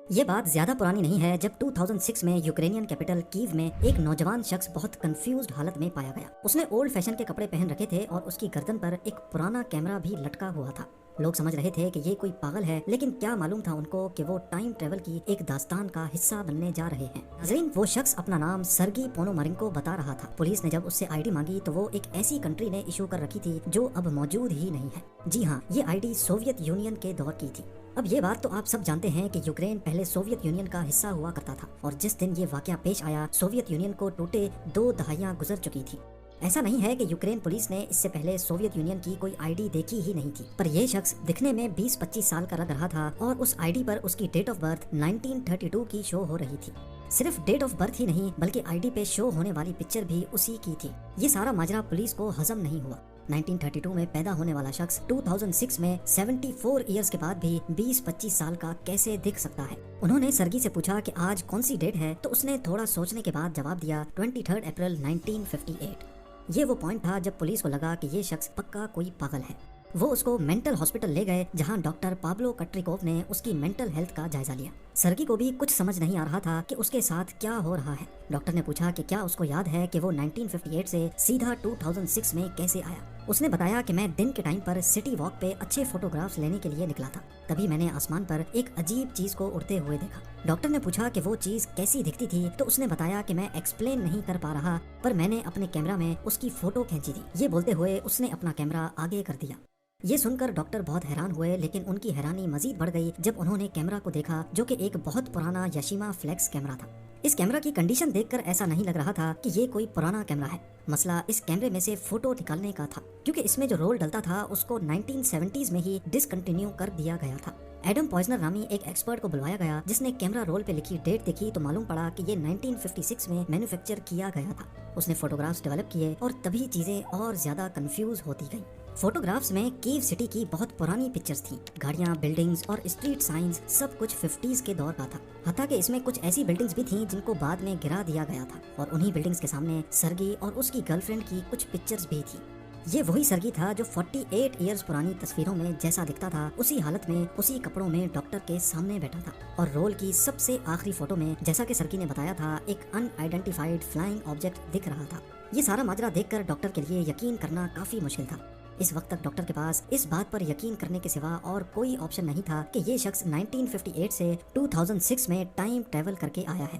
ये बात ज्यादा पुरानी नहीं है जब 2006 में यूक्रेनियन कैपिटल कीव में एक नौजवान शख्स बहुत कंफ्यूज्ड हालत में पाया गया। उसने ओल्ड फैशन के कपड़े पहन रखे थे और उसकी गर्दन पर एक पुराना कैमरा भी लटका हुआ था। लोग समझ रहे थे कि ये कोई पागल है, लेकिन क्या मालूम था उनको कि वो टाइम ट्रेवल की एक दास्तान का हिस्सा बनने जा रहे हैं। नाज़रीन, वो शख्स अपना नाम सर्गी पोनोमारेंको बता रहा था। पुलिस ने जब उससे आईडी मांगी तो वो एक ऐसी कंट्री ने इशू कर रखी थी जो अब मौजूद ही नहीं है। जी हाँ, ये आईडी सोवियत यूनियन के दौर की थी। अब ये बात तो आप सब जानते हैं कि यूक्रेन पहले सोवियत यूनियन का हिस्सा हुआ करता था और जिस दिन ये वाकया पेश आया, सोवियत यूनियन को टूटे 2 दहाइयां गुजर चुकी थी। ऐसा नहीं है कि यूक्रेन पुलिस ने इससे पहले सोवियत यूनियन की कोई आईडी देखी ही नहीं थी, पर यह शख्स दिखने में 20-25 साल का लग रहा था और उस आईडी पर उसकी डेट ऑफ बर्थ 1932 की शो हो रही थी। सिर्फ डेट ऑफ बर्थ ही नहीं बल्कि आईडी पे शो होने वाली पिक्चर भी उसी की थी। ये सारा माजरा पुलिस को हजम नहीं हुआ। 1932 में पैदा होने वाला शख्स 2006 में 74 इयर्स के बाद भी 20-25 साल का कैसे दिख सकता है। उन्होंने सर्गी से पूछा कि आज कौन सी डेट है, तो उसने थोड़ा सोचने के बाद जवाब दिया 23 अप्रैल 1958। ये वो पॉइंट था जब पुलिस को लगा कि ये शख्स पक्का कोई पागल है। वो उसको मेंटल हॉस्पिटल ले गए जहां डॉक्टर पाब्लो कट्रिकोव ने उसकी मेंटल हेल्थ का जायजा लिया। सर्गी को भी कुछ समझ नहीं आ रहा था कि उसके साथ क्या हो रहा है। डॉक्टर ने पूछा कि क्या उसको याद है कि वो 1958 से सीधा 2006 में कैसे आया। उसने बताया कि मैं दिन के टाइम पर सिटी वॉक पे अच्छे फोटोग्राफ्स लेने के लिए निकला था। तभी मैंने आसमान पर एक अजीब चीज को उड़ते हुए देखा। डॉक्टर ने पूछा कि वो चीज कैसी दिखती थी, तो उसने बताया कि मैं एक्सप्लेन नहीं कर पा रहा, पर मैंने अपने कैमरा में उसकी फोटो खींची थी। ये बोलते हुए उसने अपना कैमरा आगे कर दिया। ये सुनकर डॉक्टर बहुत हैरान हुए, लेकिन उनकी हैरानी मजीद बढ़ गई जब उन्होंने कैमरा को देखा, जो कि एक बहुत पुराना याशिमा फ्लेक्स कैमरा था। इस कैमरा की कंडीशन देखकर ऐसा नहीं लग रहा था कि ये कोई पुराना कैमरा है। मसला इस कैमरे में से फोटो निकालने का था, क्योंकि इसमें जो रोल डलता था उसको 1970s में ही डिसकंटिन्यू कर दिया गया था। एडम पॉइजनर नामी एक एक्सपर्ट को बुलवाया गया, जिसने कैमरा रोल पे लिखी डेट देखी तो मालूम पड़ा कि ये 1956 में मैन्युफैक्चर किया गया था। उसने फोटोग्राफ्स डेवलप किए और तभी चीजें और ज्यादा कंफ्यूज होती गईं। फोटोग्राफ्स में कीव सिटी की बहुत पुरानी पिक्चर्स थी। गाड़ियां, बिल्डिंग्स और स्ट्रीट साइंस सब कुछ 50s के दौर का था। हत्ता कि इसमें कुछ ऐसी बिल्डिंग्स भी थीं जिनको बाद में गिरा दिया गया था और उन्हीं बिल्डिंग्स के सामने सर्गी और उसकी गर्लफ्रेंड की कुछ पिक्चर्स भी थी। ये वही सर्गी था जो 48 इयर्स पुरानी तस्वीरों में जैसा दिखता था, उसी हालत में उसी कपड़ों में डॉक्टर के सामने बैठा था। और रोल की सबसे आखिरी फोटो में, जैसा कि सर्गी ने बताया था, एक अनआइडेंटिफाइड फ्लाइंग ऑब्जेक्ट दिख रहा था। ये सारा माजरा देखकर डॉक्टर के लिए यकीन करना काफी मुश्किल था। इस वक्त तक डॉक्टर के पास इस बात पर यकीन करने के सिवा और कोई ऑप्शन नहीं था कि ये शख्स 1958 से 2006 में टाइम ट्रेवल करके आया है।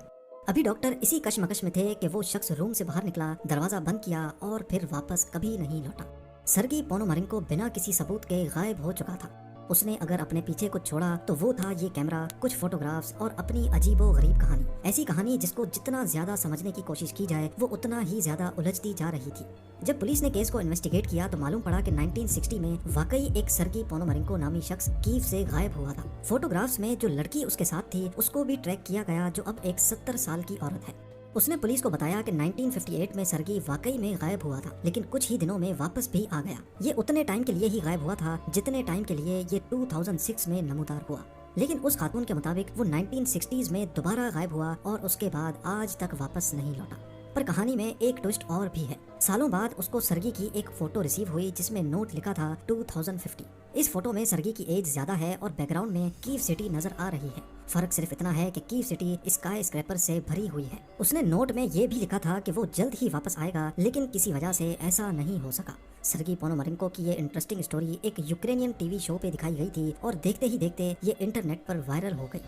अभी डॉक्टर इसी कश्मकश में थे कि वो शख्स रूम से बाहर निकला, दरवाजा बंद किया और फिर वापस कभी नहीं लौटा। सर्गी पोनोमारेंको बिना किसी सबूत के गायब हो चुका था। उसने अगर अपने पीछे कुछ छोड़ा तो वो था ये कैमरा, कुछ फोटोग्राफ्स और अपनी अजीबो गरीब कहानी। ऐसी कहानी जिसको जितना ज्यादा समझने की कोशिश की जाए वो उतना ही ज्यादा उलझती जा रही थी। जब पुलिस ने केस को इन्वेस्टिगेट किया तो मालूम पड़ा कि 1960 में वाकई एक सर्गी पोनोमारेंको नामी शख्स कीव से गायब हुआ था। फोटोग्राफ्स में जो लड़की उसके साथ थी उसको भी ट्रैक किया गया, जो अब एक 70 साल की औरत है। उसने पुलिस को बताया कि 1958 में सर्गी वाकई में गायब हुआ था, लेकिन कुछ ही दिनों में वापस भी आ गया। ये उतने टाइम के लिए ही गायब हुआ था जितने टाइम के लिए ये 2006 में नमूदार हुआ। लेकिन उस खातून के मुताबिक वो 1960s में दोबारा गायब हुआ और उसके बाद आज तक वापस नहीं लौटा। पर कहानी में एक ट्विस्ट और भी है। सालों बाद उसको सर्गी की एक फोटो रिसीव हुई जिसमें नोट लिखा था 2050। इस फोटो में सर्गी की एज ज्यादा है और बैकग्राउंड में कीव सिटी नजर आ रही है। फर्क सिर्फ इतना है कि कीव सिटी स्काई स्क्रैपर से भरी हुई है। उसने नोट में ये भी लिखा था कि वो जल्द ही वापस आएगा, लेकिन किसी वजह से ऐसा नहीं हो सका। सर्गी पोनोमारेंको की ये इंटरेस्टिंग स्टोरी एक यूक्रेनियन टीवी शो पे दिखाई गई थी और देखते ही देखते ये इंटरनेट पर वायरल हो गई।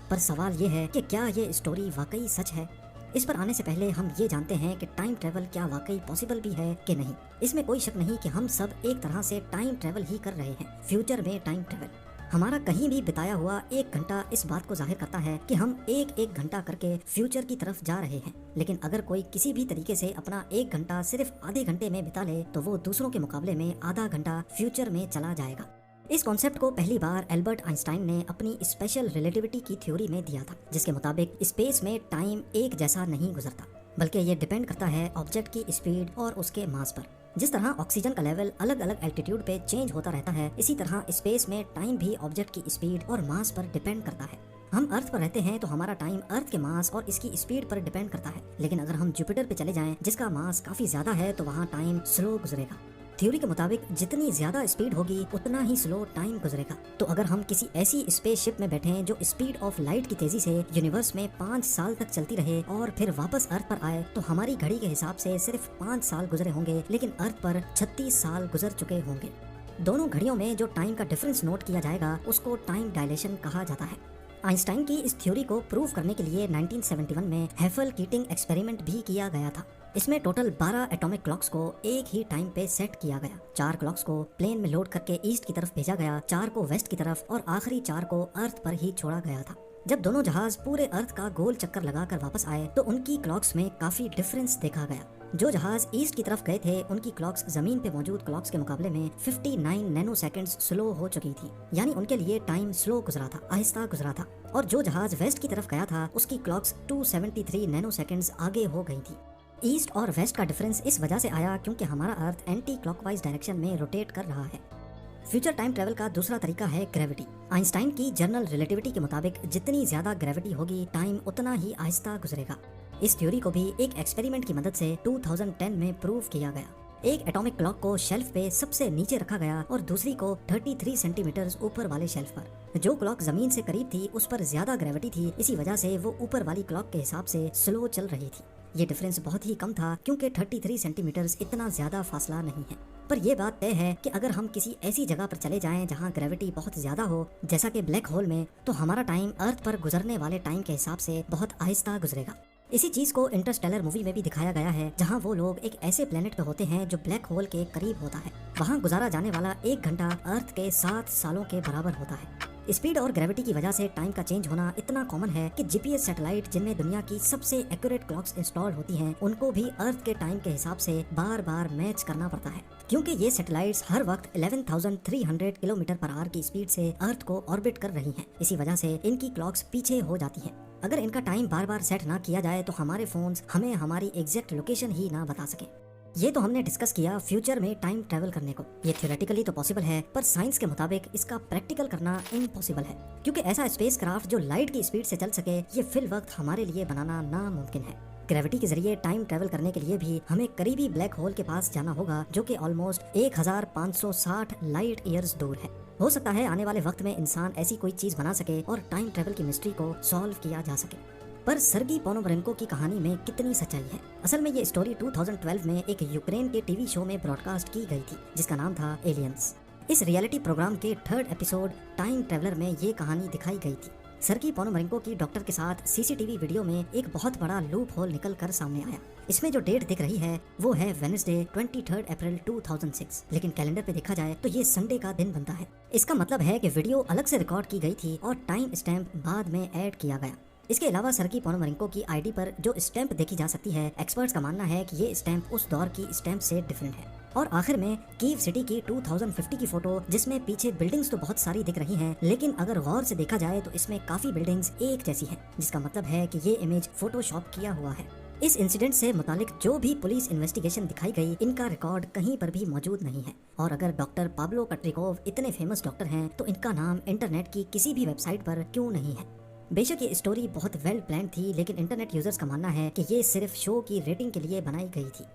पर सवाल ये है कि क्या ये स्टोरी वाकई सच है? इस पर आने से पहले हम ये जानते हैं कि टाइम ट्रेवल क्या वाकई पॉसिबल भी है कि नहीं। इसमें कोई शक नहीं कि हम सब एक तरह से टाइम ट्रेवल ही कर रहे हैं। फ्यूचर में टाइम ट्रेवल, हमारा कहीं भी बिताया हुआ 1 घंटा इस बात को जाहिर करता है कि हम एक घंटा करके फ्यूचर की तरफ जा रहे हैं। लेकिन अगर कोई किसी भी तरीके से अपना 1 घंटा सिर्फ आधे घंटे में बिता ले तो वो दूसरों के मुकाबले में आधा घंटा फ्यूचर में चला जाएगा। इस कॉन्सेप्ट को पहली बार एल्बर्ट आइंस्टाइन ने अपनी स्पेशल रिलेटिविटी की थ्योरी में दिया था, जिसके मुताबिक स्पेस में टाइम एक जैसा नहीं गुजरता, बल्कि ये डिपेंड करता है ऑब्जेक्ट की स्पीड और उसके मास पर। जिस तरह ऑक्सीजन का लेवल अलग अलग एल्टीट्यूड पे चेंज होता रहता है, इसी तरह स्पेस में टाइम भी ऑब्जेक्ट की स्पीड और मास पर डिपेंड करता है। हम अर्थ पर रहते हैं तो हमारा टाइम अर्थ के मास और इसकी स्पीड पर डिपेंड करता है, लेकिन अगर हम जुपिटर पे चले जाएं जिसका मास काफी ज्यादा है तो वहाँ टाइम स्लो गुजरेगा। थ्योरी के मुताबिक जितनी ज्यादा स्पीड होगी उतना ही स्लो टाइम गुजरेगा। तो अगर हम किसी ऐसी स्पेसशिप में बैठे हैं जो स्पीड ऑफ लाइट की तेजी से यूनिवर्स में 5 साल तक चलती रहे और फिर वापस अर्थ पर आए, तो हमारी घड़ी के हिसाब से सिर्फ 5 साल गुजरे होंगे, लेकिन अर्थ पर 36 साल गुजर चुके होंगे। दोनों घड़ियों में जो टाइम का डिफरेंस नोट किया जाएगा उसको टाइम डायलेशन कहा जाता है। आइंस्टाइन की इस थ्योरी को प्रूव करने के लिए 1971 में हेफल कीटिंग एक्सपेरिमेंट भी किया गया था। इसमें टोटल 12 एटॉमिक क्लॉक्स को एक ही टाइम पे सेट किया गया। 4 क्लॉक्स को प्लेन में लोड करके ईस्ट की तरफ भेजा गया, 4 को वेस्ट की तरफ और आखिरी 4 को अर्थ पर ही छोड़ा गया था। जब दोनों जहाज पूरे अर्थ का गोल चक्कर लगाकर वापस आए तो उनकी क्लॉक्स में काफी डिफरेंस देखा गया। जो जहाज ईस्ट की तरफ गए थे उनकी क्लॉक्स जमीन पे मौजूद क्लॉक्स के मुकाबले में 59 नैनो सेकंड्स स्लो हो चुकी थी, यानी उनके लिए टाइम स्लो गुजरा था, आहिस्ता गुजरा था। और जो जहाज वेस्ट की तरफ गया था उसकी क्लॉक्स 273 नैनो सेकंड्स आगे हो गई थी। ईस्ट और वेस्ट का डिफरेंस इस वजह से आया क्योंकि हमारा अर्थ एंटी क्लॉकवाइज डायरेक्शन में रोटेट कर रहा है। फ्यूचर टाइम ट्रेवल का दूसरा तरीका है ग्रेविटी। आइंस्टाइन की जनरल रिलेटिविटी के मुताबिक जितनी ज्यादा ग्रेविटी होगी टाइम उतना ही आहिस्ता गुजरेगा। इस थ्योरी को भी एक एक्सपेरिमेंट की मदद से 2010 में प्रूव किया गया। एक एटॉमिक क्लॉक को शेल्फ पे सबसे नीचे रखा गया और दूसरी को 33 सेंटीमीटर ऊपर वाले शेल्फ पर। जो क्लॉक जमीन से करीब थी उस पर ज्यादा ग्रेविटी थी, इसी वजह से वो ऊपर वाली क्लॉक के हिसाब से स्लो चल रही थी। ये डिफरेंस बहुत ही कम था क्योंकि 33 सेंटीमीटर इतना ज्यादा फासला नहीं है। पर यह बात तय है कि अगर हम किसी ऐसी जगह पर चले जाएं जहां ग्रेविटी बहुत ज्यादा हो, जैसा कि ब्लैक होल में, तो हमारा टाइम अर्थ पर गुजरने वाले टाइम के हिसाब से बहुत आहिस्ता गुजरेगा। इसी चीज को इंटरस्टेलर मूवी में भी दिखाया गया है, जहां वो लोग एक ऐसे प्लेनेट पे होते हैं जो ब्लैक होल के करीब होता है। वहां गुजारा जाने वाला 1 घंटा अर्थ के 7 सालों के बराबर होता है। स्पीड और ग्रेविटी की वजह से टाइम का चेंज होना इतना कॉमन है कि जीपीएस सैटेलाइट जिनमें दुनिया की सबसे एक्यूरेट क्लॉक्स इंस्टॉल होती हैं, उनको भी अर्थ के टाइम के हिसाब से बार बार मैच करना पड़ता है, क्योंकि ये सैटेलाइट्स हर वक्त 11,300 किलोमीटर पर आवर की स्पीड से अर्थ को ऑर्बिट कर रही हैं। इसी वजह से इनकी क्लॉक्स पीछे हो जाती हैं। अगर इनका टाइम बार बार सेट ना किया जाए तो हमारे फोन्स हमें हमारी एग्जैक्ट लोकेशन ही ना बता सके। ये तो हमने डिस्कस किया फ्यूचर में टाइम ट्रेवल करने को। ये थियोरेटिकली तो पॉसिबल है, पर साइंस के मुताबिक इसका प्रैक्टिकल करना इम्पॉसिबल है, क्योंकि ऐसा स्पेसक्राफ्ट जो लाइट की स्पीड से चल सके ये फिल वक्त हमारे लिए बनाना नामुमकिन है। ग्रेविटी के जरिए टाइम ट्रेवल करने के लिए भी हमें करीबी ब्लैक होल के पास जाना होगा, जो कि ऑलमोस्ट 1560 लाइट ईयर्स दूर है। हो सकता है आने वाले वक्त में इंसान ऐसी कोई चीज बना सके और टाइम ट्रेवल की मिस्ट्री को सॉल्व किया जा सके। पर सर्गी पोनोमरेंको की कहानी में कितनी सच्चाई है? असल में ये स्टोरी 2012 में एक यूक्रेन के टीवी शो में ब्रॉडकास्ट की गई थी, जिसका नाम था एलियंस। इस रियलिटी प्रोग्राम के 3rd एपिसोड टाइम ट्रेवलर में ये कहानी दिखाई गई थी। सर्गी पोनोमरेंको की डॉक्टर के साथ सीसीटीवी वीडियो में एक बहुत बड़ा लूप होल निकल कर सामने आया। इसमें जो डेट दिख रही है वो है वेडनेसडे 23 अप्रैल 2006, लेकिन कैलेंडर पे देखा जाए तो ये संडे का दिन बनता है। इसका मतलब है कि वीडियो अलग से रिकॉर्ड की गई थी और टाइम स्टैम्प बाद में ऐड किया गया। इसके अलावा सर्गी पोनोमरेंको की आईडी पर जो स्टैंप देखी जा सकती है, एक्सपर्ट्स का मानना है कि ये स्टैंप उस दौर की स्टैंप से डिफरेंट है। और आखिर में कीव सिटी की 2050 की फोटो, जिसमें पीछे बिल्डिंग्स तो बहुत सारी दिख रही हैं, लेकिन अगर गौर से देखा जाए तो इसमें काफी बिल्डिंग्स एक जैसी हैं, जिसका मतलब है कि ये इमेज फोटोशॉप किया हुआ है। इस इंसिडेंट से मुतालिक जो भी पुलिस इन्वेस्टिगेशन दिखाई गई, इनका रिकॉर्ड कहीं पर भी मौजूद नहीं है। और अगर डॉक्टर पाब्लो कट्रिकोव इतने फेमस डॉक्टर हैं तो इनका नाम इंटरनेट की किसी भी वेबसाइट पर क्यों नहीं है? बेशक ये स्टोरी बहुत वेल प्लान थी, लेकिन इंटरनेट यूजर्स का मानना है कि ये सिर्फ शो की रेटिंग के लिए बनाई गई थी।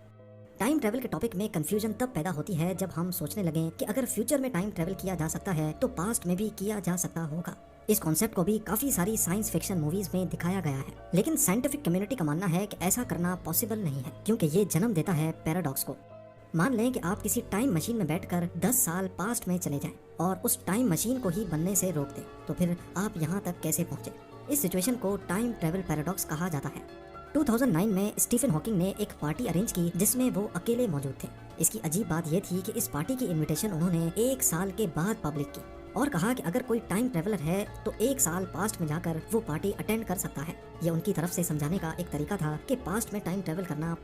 टाइम ट्रेवल के टॉपिक में कंफ्यूजन तब पैदा होती है जब हम सोचने लगें कि अगर फ्यूचर में टाइम ट्रेवल किया जा सकता है तो पास्ट में भी किया जा सकता होगा। इस कॉन्सेप्ट को भी काफी सारी साइंस फिक्शन मूवीज में दिखाया गया है, लेकिन साइंटिफिक कम्युनिटी का मानना है कि ऐसा करना पॉसिबल नहीं है, क्योंकि ये जन्म देता है पैराडॉक्स को। मान लें कि आप किसी टाइम मशीन में बैठकर 10 साल पास्ट में चले जाएं और उस टाइम मशीन को ही बनने से रोक दें, तो फिर आप यहाँ तक कैसे पहुँचे? इस सिचुएशन को टाइम ट्रेवल पैराडॉक्स कहा जाता है। 2009 में स्टीफन हॉकिंग ने एक पार्टी अरेंज की जिसमें वो अकेले मौजूद थे। इसकी अजीब बात यह थी कि इस पार्टी की इनविटेशन उन्होंने 1 साल के बाद पब्लिक की और कहा कि अगर कोई टाइम ट्रेवलर है तो 1 साल पास्ट में जाकर वो पार्टी अटेंड कर सकता है। यह उनकी तरफ से समझाने का एक तरीका था कि पास्ट में टाइम ट्रेवल करना